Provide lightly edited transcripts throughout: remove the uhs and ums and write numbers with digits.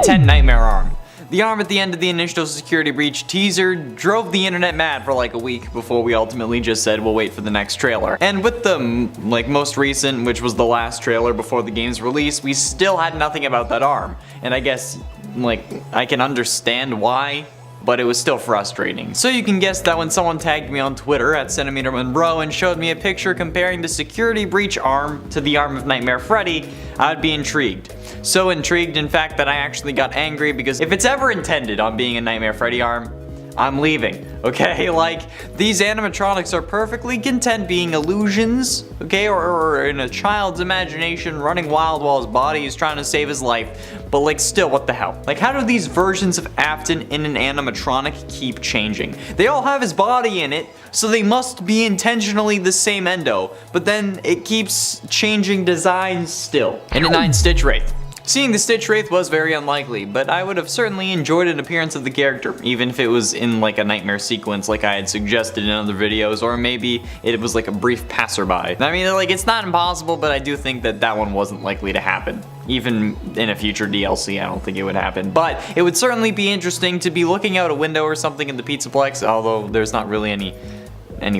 10 Nightmare Arm. The arm at the end of the initial security breach teaser drove the internet mad for like a week before we ultimately just said we'll wait for the next trailer. And with the most recent, which was the last trailer before the game's release, we still had nothing about that arm. And I guess I can understand why, but it was still frustrating. So you can guess that when someone tagged me on Twitter at Centimeter Monroe and showed me a picture comparing the security breach arm to the arm of Nightmare Freddy, I'd be intrigued. So intrigued, in fact, that I actually got angry because if it's ever intended on being a Nightmare Freddy arm, I'm leaving, okay? These animatronics are perfectly content being illusions, okay? Or in a child's imagination running wild while his body is trying to save his life. But still, what the hell? How do these versions of Afton in an animatronic keep changing? They all have his body in it, so they must be intentionally the same endo, but then it keeps changing designs still. In a 9 Stitch Wraith. Seeing the Stitch Wraith was very unlikely, but I would have certainly enjoyed an appearance of the character, even if it was in a nightmare sequence like I had suggested in other videos, or maybe it was a brief passerby. I mean, it's not impossible, but I do think that that one wasn't likely to happen. Even in a future DLC, I don't think it would happen. But it would certainly be interesting to be looking out a window or something in the Pizzaplex, although there's not really any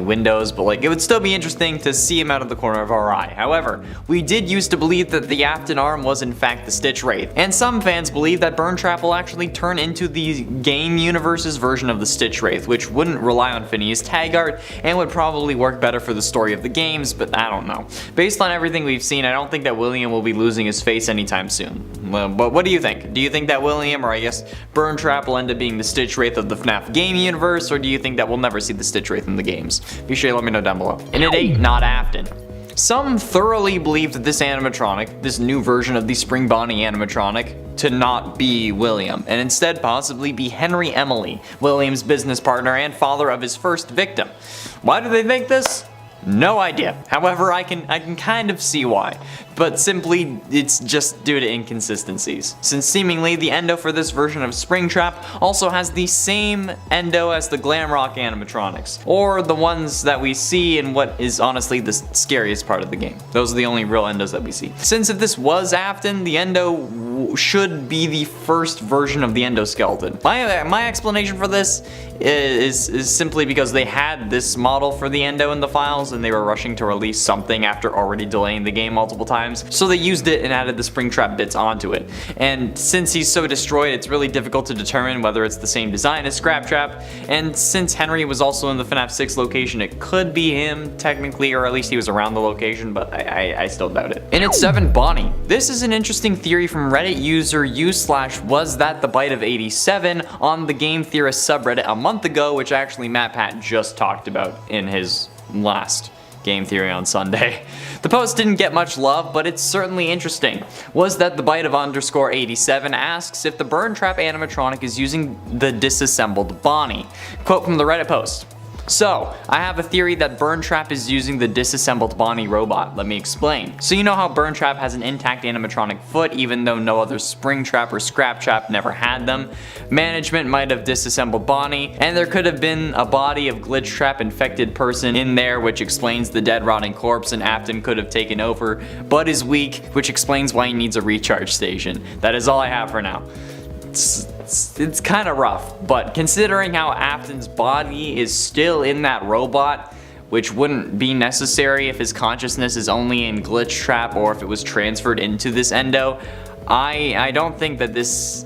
windows, but it would still be interesting to see him out of the corner of our eye. However, we did used to believe that the Afton arm was in fact the Stitch Wraith, and some fans believe that Burntrap will actually turn into the game universe's version of the Stitch Wraith, which wouldn't rely on Phineas tag art and would probably work better for the story of the games, but I don't know. Based on everything we've seen, I don't think that William will be losing his face anytime soon. But what do you think? Do you think that William, or I guess Burntrap, will end up being the Stitch Wraith of the FNAF game universe, or do you think that we'll never see the Stitch Wraith in the games? Be sure to let me know down below. In at 8, not Afton. Some thoroughly believe that this animatronic, this new version of the Spring Bonnie animatronic, to not be William, and instead possibly be Henry Emily, William's business partner and father of his first victim. Why do they think this? No idea. However, I can kind of see why, but simply it's just due to inconsistencies. Since seemingly the endo for this version of Springtrap also has the same endo as the glam rock animatronics, or the ones that we see in what is honestly the scariest part of the game. Those are the only real endos that we see. Since if this was Afton, the endo should be the first version of the endoskeleton. My explanation for this is simply because they had this model for the endo in the files and they were rushing to release something after already delaying the game multiple times, so they used it and added the Springtrap bits onto it. And since he's so destroyed, it's really difficult to determine whether it's the same design as Scraptrap, and since Henry was also in the FNAF 6 location, it could be him technically, or at least he was around the location, but I still doubt it. In at 7, Bonnie. This is an interesting theory from Reddit user u/was-that-the-bite-of-87 on the Game Theorist subreddit a month ago, which actually MatPat just talked about in his last Game Theory on Sunday. The post didn't get much love, but it's certainly interesting. Was that the bite of _87 asks if the Burntrap animatronic is using the disassembled Bonnie. Quote from the Reddit post. So, I have a theory that Burntrap is using the disassembled Bonnie robot. Let me explain. So you know how Burntrap has an intact animatronic foot even though no other Springtrap or Scraptrap never had them? Management might have disassembled Bonnie, and there could have been a body of Glitchtrap infected person in there, which explains the dead rotting corpse, and Afton could have taken over, but is weak, which explains why he needs a recharge station. That is all I have for now. It's kind of rough, but considering how Afton's body is still in that robot, which wouldn't be necessary if his consciousness is only in Glitchtrap or if it was transferred into this endo, I don't think that this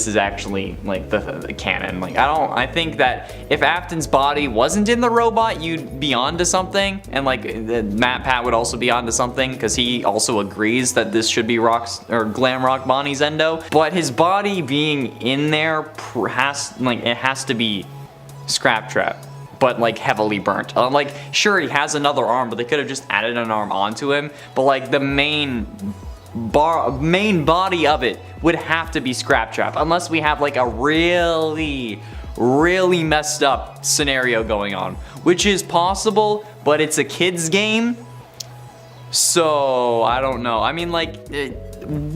is actually the canon. I think that if Afton's body wasn't in the robot, you'd be onto something, and MatPat would also be onto something because he also agrees that this should be Glam Rock Bonnie's endo. But his body being in there it has to be Scraptrap, but heavily burnt. Sure, he has another arm, but they could have just added an arm onto him. But the main body of it would have to be Scraptrap, unless we have a really messed up scenario going on, which is possible, but it's a kid's game, so I don't know. I mean,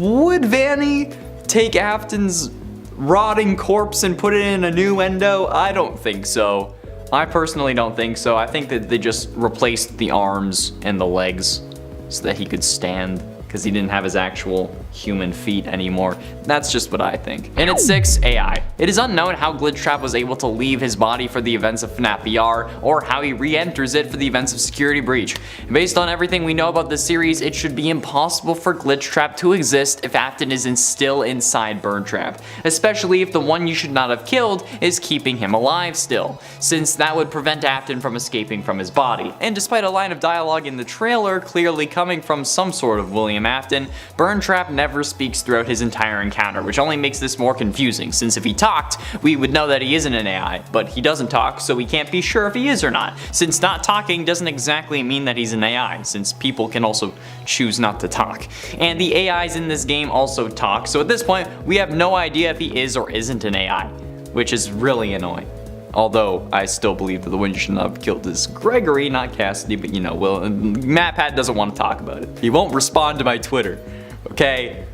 would Vanny take Afton's rotting corpse and put it in a new endo? I don't think so. I personally don't think so. I think that they just replaced the arms and the legs so that he could stand, because he didn't have his actual human feet anymore. That's just what I think. And at 6, AI. It is unknown how Glitchtrap was able to leave his body for the events of FNAF VR, or how he re-enters it for the events of Security Breach. Based on everything we know about this series, it should be impossible for Glitchtrap to exist if Afton is still inside Burntrap, especially if the one you should not have killed is keeping him alive still, since that would prevent Afton from escaping from his body. And despite a line of dialogue in the trailer clearly coming from some sort of William Afton, Burntrap never speaks throughout his entire encounter, which only makes this more confusing, since if he talked, we would know that he isn't an AI, but he doesn't talk, so we can't be sure if he is or not, since not talking doesn't exactly mean that he's an AI, since people can also choose not to talk. And the AIs in this game also talk, so at this point, we have no idea if he is or isn't an AI, which is really annoying. Although, I still believe that the one you should not have killed is Gregory, not Cassidy, but you know, well, MatPat doesn't want to talk about it. He won't respond to my Twitter, okay?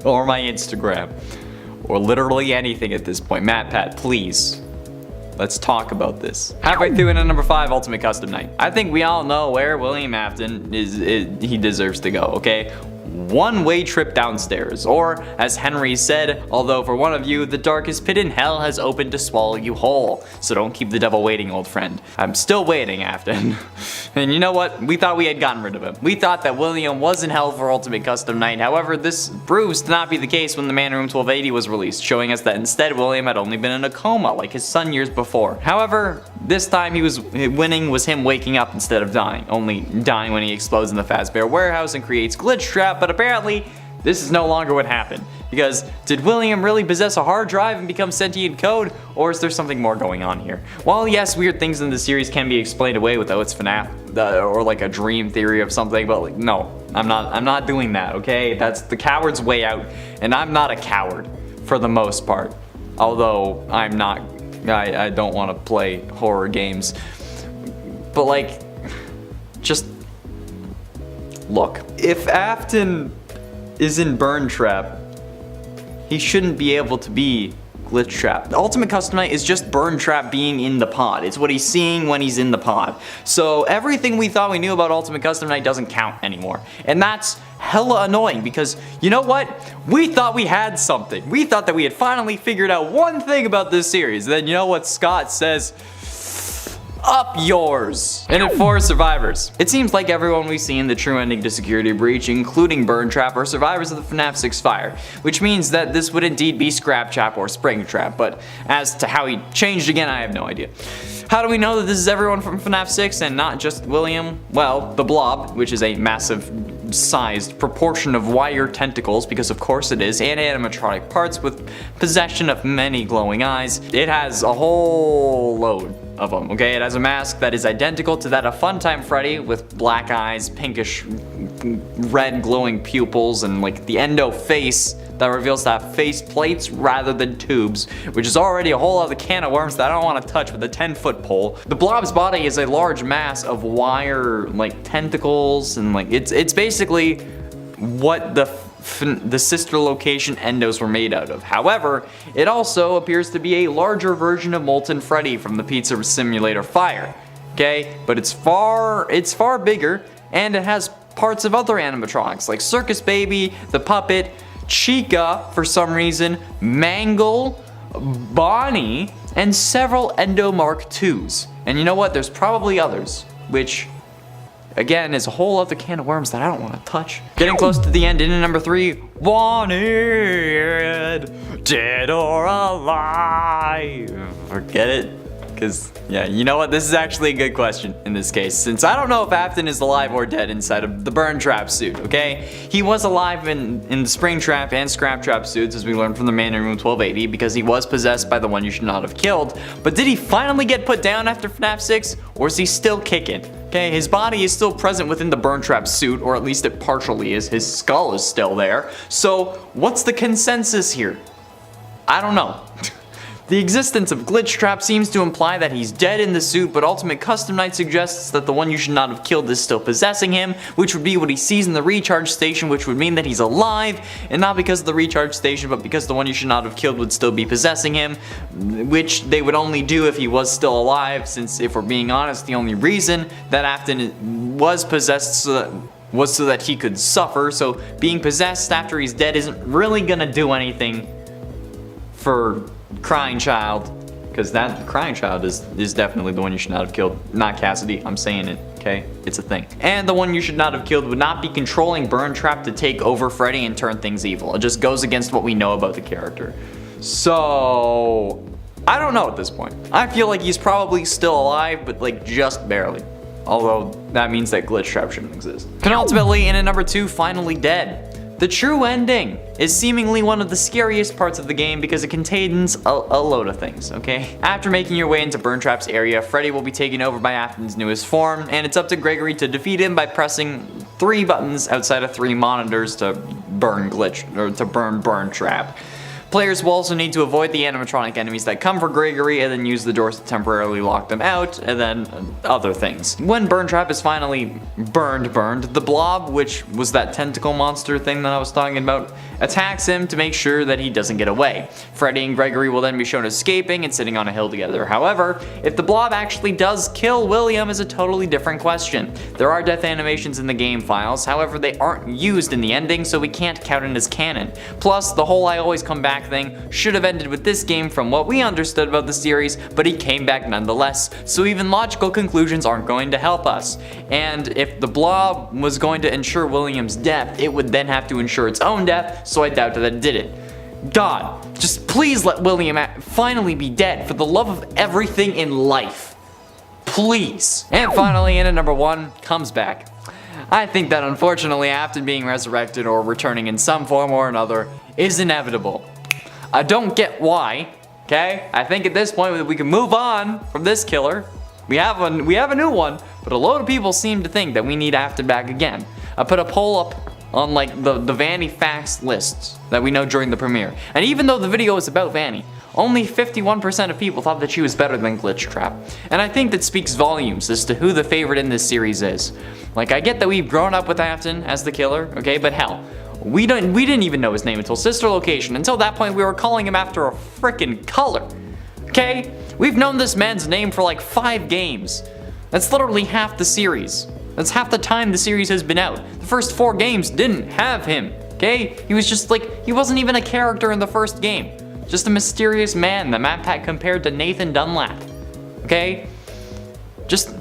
Or my Instagram. Or literally anything at this point. MatPat, please. Let's talk about this. Halfway through into number 5, Ultimate Custom Night. I think we all know where William Afton he deserves to go, okay? One-way trip downstairs, or as Henry said, although for one of you, the darkest pit in hell has opened to swallow you whole. So don't keep the devil waiting, old friend. I'm still waiting, Afton. And you know what? We thought we had gotten rid of him. We thought that William was in hell for Ultimate Custom Night. However, this proves to not be the case when the Man Room 1280 was released, showing us that instead William had only been in a coma like his son years before. However, this time winning was him waking up instead of dying, only dying when he explodes in the Fazbear warehouse and creates Glitchtrap, but apparently this is no longer what happened. Because did William really possess a hard drive and become sentient code, or is there something more going on here? While yes, weird things in the series can be explained away with it's FNAF, or like a dream theory of something, but like, no, I'm not doing that, okay? That's the coward's way out, and I'm not a coward for the most part. Although I don't want to play horror games. But like, just look. If Afton is in Burntrap, he shouldn't be able to be Glitchtrap. The Ultimate Custom Night is just Burntrap being in the pod. It's what he's seeing when he's in the pod. So everything we thought we knew about Ultimate Custom Night doesn't count anymore. And that's hella annoying because, you know what? We thought we had something. We thought that we had finally figured out one thing about this series. Then you know what Scott says? Up yours! And at 4, survivors. It seems like everyone we've seen the true ending to Security Breach, including Burntrap, are survivors of the FNAF 6 fire, which means that this would indeed be Scraptrap or Springtrap, but as to how he changed again, I have no idea. How do we know that this is everyone from FNAF 6 and not just William? Well, the Blob, which is a massive sized proportion of wire tentacles, because of course it is, and animatronic parts with possession of many glowing eyes. It has a whole load of them, okay? It has a mask that is identical to that of Funtime Freddy with black eyes, pinkish red glowing pupils, and like the endo face that reveals to have face plates rather than tubes, which is already a whole other can of worms that I don't want to touch with a 10-foot pole. The Blob's body is a large mass of wire like tentacles, and like it's basically what the sister location endos were made out of. However, it also appears to be a larger version of Molten Freddy from the Pizza Simulator Fire. Okay, but it's far bigger, and it has parts of other animatronics like Circus Baby, the Puppet, Chica for some reason, Mangle, Bonnie, and several Endo Mark IIs. And you know what? There's probably others, which again is a whole other can of worms that I don't want to touch. Getting close to the end, into number 3, Wanted, dead or alive. Forget it. Because, yeah, you know what? This is actually a good question in this case, since I don't know if Afton is alive or dead inside of the Burntrap suit, okay? He was alive in the Springtrap and Scraptrap suits, as we learned from the Man in Room 1280, because he was possessed by the one you should not have killed. But did he finally get put down after FNAF 6, or is he still kicking? Okay, his body is still present within the Burntrap suit, or at least it partially is. His skull is still there. So, what's the consensus here? I don't know. The existence of Glitchtrap seems to imply that he's dead in the suit, but Ultimate Custom Night suggests that the one you should not have killed is still possessing him, which would be what he sees in the recharge station, which would mean that he's alive, and not because of the recharge station, but because the one you should not have killed would still be possessing him, which they would only do if he was still alive, since if we're being honest, the only reason that Afton was possessed was so that he could suffer, so being possessed after he's dead isn't really gonna do anything for Crying Child. Because that Crying Child is definitely the one you should not have killed. Not Cassidy, I'm saying it, okay? It's a thing. And the one you should not have killed would not be controlling Burntrap to take over Freddy and turn things evil. It just goes against what we know about the character. So, I don't know at this point. I feel like he's probably still alive, but like just barely. Although, that means that Glitch Trap shouldn't exist. Penultimately, in at number 2, Finally Dead. The true ending is seemingly one of the scariest parts of the game because it contains a load of things, okay? After making your way into Burntrap's area, Freddy will be taken over by Afton's newest form, and it's up to Gregory to defeat him by pressing 3 buttons outside of 3 monitors to burn Burntrap. Players will also need to avoid the animatronic enemies that come for Gregory and then use the doors to temporarily lock them out, and then other things. When Burntrap is finally burned, the blob, which was that tentacle monster thing that I was talking about, attacks him to make sure that he doesn't get away. Freddy and Gregory will then be shown escaping and sitting on a hill together. However, if the blob actually does kill William is a totally different question. There are death animations in the game files, however they aren't used in the ending, so we can't count it as canon. Plus, the whole I always come back thing should have ended with this game from what we understood about the series, but he came back nonetheless, so even logical conclusions aren't going to help us. And if the blob was going to ensure William's death, it would then have to ensure its own death, so I doubt that it did it. God, just please let William finally be dead for the love of everything in life. Please. And finally, in at number 1, Comes Back. I think that unfortunately Afton being resurrected or returning in some form or another is inevitable. I don't get why, okay? I think at this point we can move on from this killer. We have a new one, but a load of people seem to think that we need Afton back again. I put a poll up on like the Vanny facts lists that we know during the premiere. And even though the video is about Vanny, only 51% of people thought that she was better than Glitch Trap. And I think that speaks volumes as to who the favorite in this series is. Like, I get that we've grown up with Afton as the killer, okay, but hell, we didn't even know his name until Sister Location. Until that point, we were calling him after a frickin' color, okay? We've known this man's name for like 5 games. That's literally half the series. That's half the time the series has been out. The first 4 games didn't have him, okay? He was just like, he wasn't even a character in the first game. Just a mysterious man the map pack compared to Nathan Dunlap, okay? Just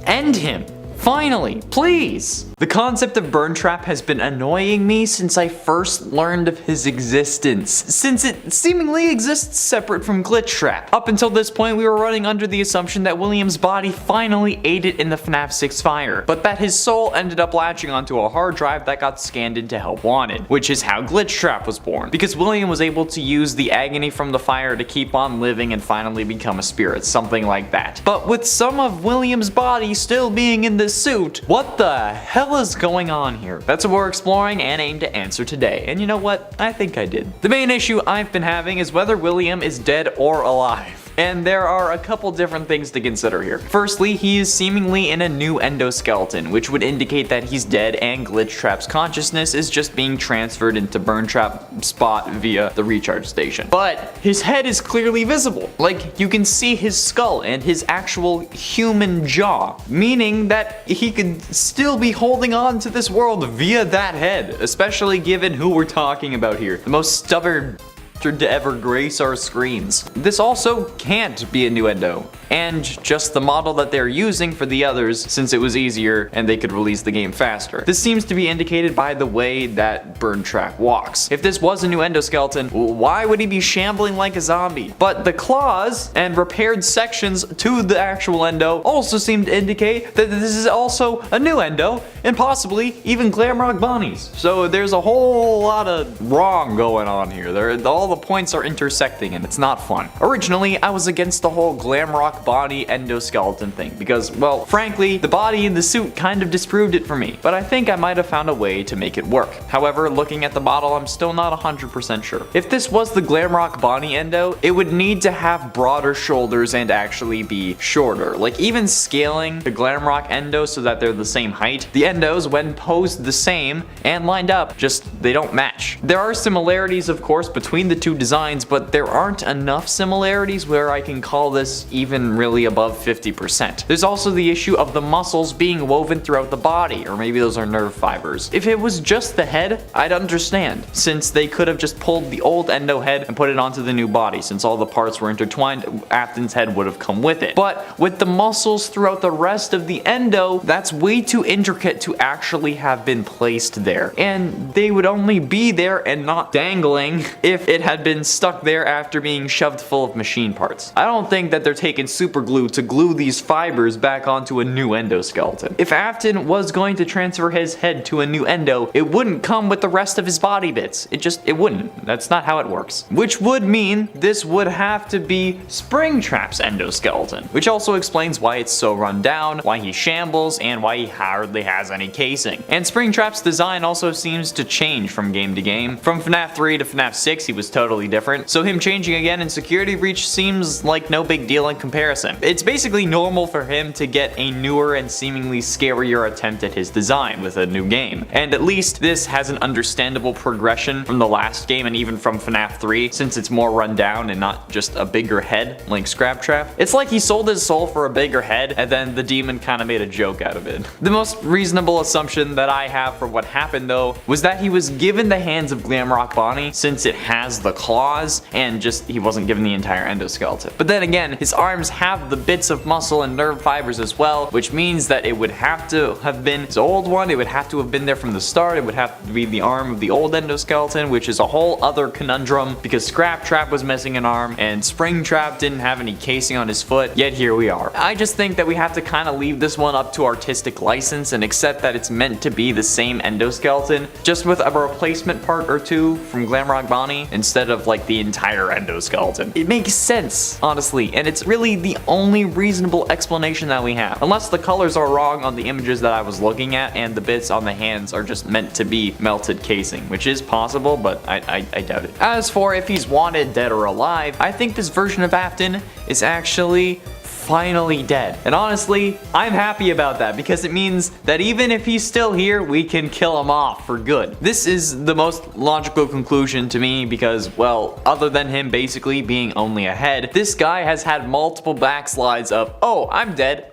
end him. Finally, please! The concept of Burntrap has been annoying me since I first learned of his existence, since it seemingly exists separate from Glitch Trap. Up until this point, we were running under the assumption that William's body finally aided in the FNAF 6 fire, but that his soul ended up latching onto a hard drive that got scanned into Help Wanted, which is how Glitch Trap was born, because William was able to use the agony from the fire to keep on living and finally become a spirit, something like that. But with some of William's body still being in this suit, what the hell is going on here? That's what we're exploring and aim to answer today. And you know what? I think I did. The main issue I've been having is whether William is dead or alive. And there are a couple different things to consider here. Firstly, he is seemingly in a new endoskeleton, which would indicate that he's dead and Glitch Trap's consciousness is just being transferred into Burntrap spot via the recharge station. But his head is clearly visible. Like, you can see his skull and his actual human jaw, meaning that he could still be holding on to this world via that head, especially given who we're talking about here. The most stubborn to ever grace our screens. This also can't be innuendo, and just the model that they're using for the others since it was easier and they could release the game faster. This seems to be indicated by the way that Burntrap walks. If this was a new endoskeleton, why would he be shambling like a zombie? But the claws and repaired sections to the actual endo also seem to indicate that this is also a new endo and possibly even Glamrock Bonnie's. So there's a whole lot of wrong going on here. All the points are intersecting and it's not fun. Originally, I was against the whole Glamrock Bonnie endoskeleton thing because, well, frankly, the body in the suit kind of disproved it for me, but I think I might have found a way to make it work. However, looking at the model, I'm still not 100% sure. If this was the Glamrock Bonnie endo, it would need to have broader shoulders and actually be shorter. Like, even scaling the Glamrock endo so that they're the same height, the endos, when posed the same and lined up, just they don't match. There are similarities, of course, between the two designs, but there aren't enough similarities where I can call this even really above 50%. There's also the issue of the muscles being woven throughout the body, or maybe those are nerve fibers. If it was just the head, I'd understand, since they could have just pulled the old Endo head and put it onto the new body. Since all the parts were intertwined, Afton's head would have come with it. But with the muscles throughout the rest of the Endo, that's way too intricate to actually have been placed there. And they would only be there and not dangling if it had been stuck there after being shoved full of machine parts. I don't think that they're taking super glue to glue these fibers back onto a new endoskeleton. If Afton was going to transfer his head to a new Endo, it wouldn't come with the rest of his body bits. It wouldn't. That's not how it works. Which would mean this would have to be Springtrap's endoskeleton, which also explains why it's so run down, why he shambles, and why he hardly has any casing. And Springtrap's design also seems to change from game to game. From FNAF 3 to FNAF 6 he was totally different, so him changing again in Security Breach seems like no big deal in comparison. It's basically normal for him to get a newer and seemingly scarier attempt at his design with a new game. And at least this has an understandable progression from the last game and even from FNAF 3, since it's more run down and not just a bigger head like Scraptrap. It's like he sold his soul for a bigger head and then the demon kind of made a joke out of it. The most reasonable assumption that I have for what happened though was that he was given the hands of Glamrock Bonnie since it has the claws, and just he wasn't given the entire endoskeleton. But then again, his arms have the bits of muscle and nerve fibers as well, which means that it would have to have been his old one, it would have to have been there from the start, it would have to be the arm of the old endoskeleton, which is a whole other conundrum because Scraptrap was missing an arm and Springtrap didn't have any casing on his foot, yet here we are. I just think that we have to kind of leave this one up to artistic license and accept that it's meant to be the same endoskeleton, just with a replacement part or two from Glamrock Bonnie instead of like the entire endoskeleton. It makes sense, honestly, and it's really the only reasonable explanation that we have. Unless the colors are wrong on the images that I was looking at and the bits on the hands are just meant to be melted casing, which is possible, but I doubt it. As for if he's wanted dead or alive, I think this version of Afton is actually finally dead. And honestly, I'm happy about that because it means that even if he's still here, we can kill him off for good. This is the most logical conclusion to me because, well, other than him basically being only a head, this guy has had multiple backslides of, oh, I'm dead,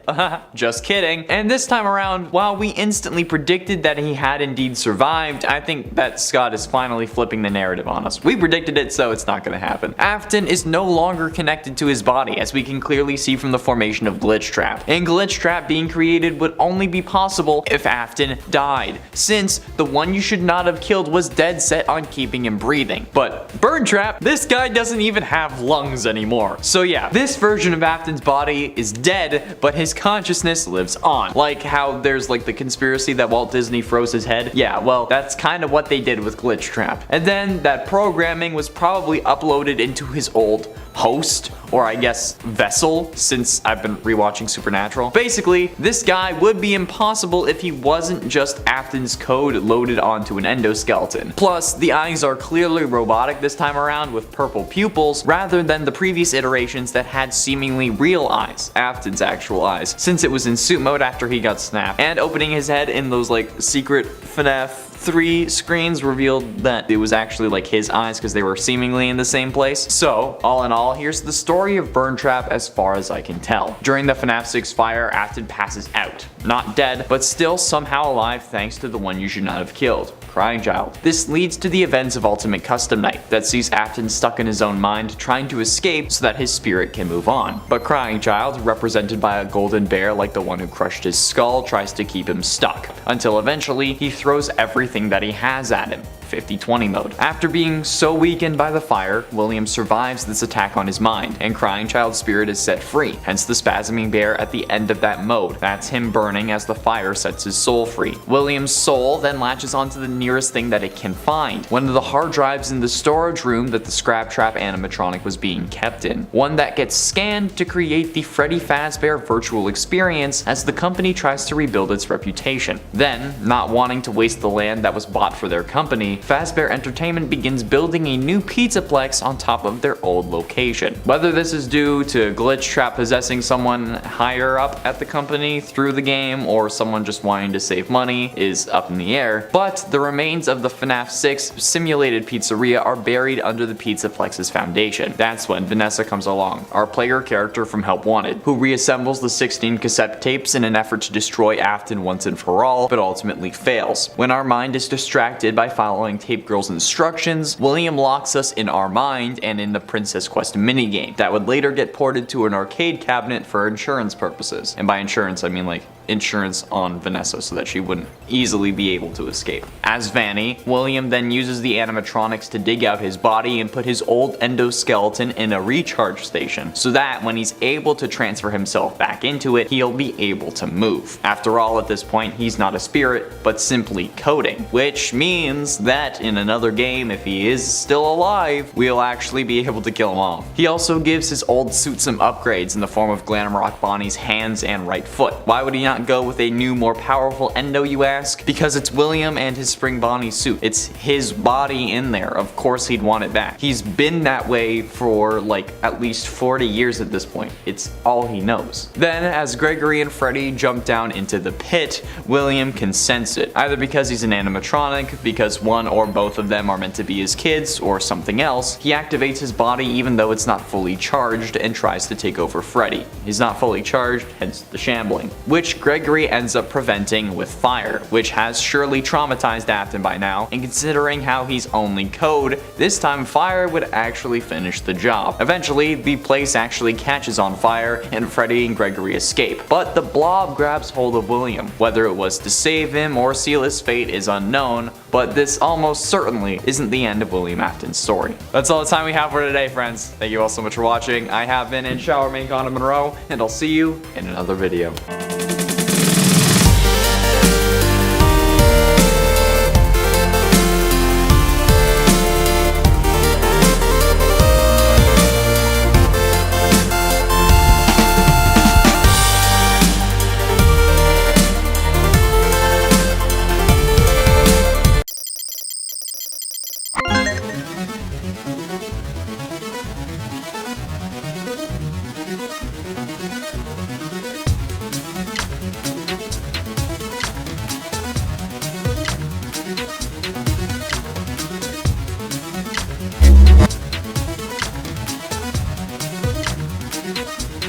just kidding. And this time around, while we instantly predicted that he had indeed survived, I think that Scott is finally flipping the narrative on us. We predicted it, so it's not gonna happen. Afton is no longer connected to his body, as we can clearly see from the formation of Glitchtrap. And Glitchtrap being created would only be possible if Afton died, since the one you should not have killed was dead set on keeping him breathing. But Burntrap, this guy doesn't even have lungs anymore. So yeah, this version of Afton's body is dead, but his consciousness lives on. Like how there's like the conspiracy that Walt Disney froze his head. Yeah, well, that's kind of what they did with Glitchtrap. And then that programming was probably uploaded into his old host, or I guess vessel, since I've been rewatching Supernatural. Basically, this guy would be impossible if he wasn't just Afton's code loaded onto an endoskeleton. Plus, the eyes are clearly robotic this time around with purple pupils, rather than the previous iterations that had seemingly real eyes, Afton's actual eyes, since it was in suit mode after he got snapped. And opening his head in those like secret FNAF 3 screens revealed that it was actually like his eyes because they were seemingly in the same place. So, all in all, here's the story of Burntrap as far as I can tell. During the FNAF 6 fire, Afton passes out. Not dead, but still somehow alive thanks to the one you should not have killed, Crying Child. This leads to the events of Ultimate Custom Night that sees Afton stuck in his own mind trying to escape so that his spirit can move on. But Crying Child, represented by a golden bear like the one who crushed his skull, tries to keep him stuck, until eventually he throws everything that he has at him. 50-20 mode. After being so weakened by the fire, William survives this attack on his mind, and Crying Child's spirit is set free, hence the spasming bear at the end of that mode. That's him burning as the fire sets his soul free. William's soul then latches onto the nearest thing that it can find, one of the hard drives in the storage room that the Scraptrap animatronic was being kept in. One that gets scanned to create the Freddy Fazbear virtual experience as the company tries to rebuild its reputation. Then, not wanting to waste the land that was bought for their company, company, Fazbear Entertainment begins building a new pizzaplex on top of their old location. Whether this is due to Glitch Trap possessing someone higher up at the company through the game or someone just wanting to save money is up in the air, but the remains of the FNAF 6 simulated pizzeria are buried under the pizzaplex's foundation. That's when Vanessa comes along, our player character from Help Wanted, who reassembles the 16 cassette tapes in an effort to destroy Afton once and for all, but ultimately fails. When our mind is distracted by following Tape Girl's instructions, William locks us in our mind and in the Princess Quest minigame that would later get ported to an arcade cabinet for insurance purposes. And by insurance, I mean like insurance on Vanessa so that she wouldn't easily be able to escape. As Vanny, William then uses the animatronics to dig out his body and put his old endoskeleton in a recharge station so that when he's able to transfer himself back into it, he'll be able to move. After all, at this point, he's not a spirit, but simply coding, which means that in another game, if he is still alive, we'll actually be able to kill him off. He also gives his old suit some upgrades in the form of Glam Rock Bonnie's hands and right foot. Why would he not go with a new, more powerful endo, you ask? Because it's William and his Spring Bonnie suit. It's his body in there. Of course he'd want it back. He's been that way for like at least 40 years at this point. It's all he knows. Then as Gregory and Freddy jump down into the pit, William can sense it. Either because he's an animatronic, because one or both of them are meant to be his kids, or something else, he activates his body even though it's not fully charged and tries to take over Freddy. He's not fully charged, hence the shambling, which Gregory ends up preventing with fire, which has surely traumatized Afton by now, and considering how he's only code, this time fire would actually finish the job. Eventually, the place actually catches on fire and Freddy and Gregory escape, but the blob grabs hold of William. Whether it was to save him or seal his fate is unknown, but this almost certainly isn't the end of William Afton's story. That's all the time we have for today, friends. Thank you all so much for watching. I have been in Shower Main Connor Monroe, and I'll see you in another video.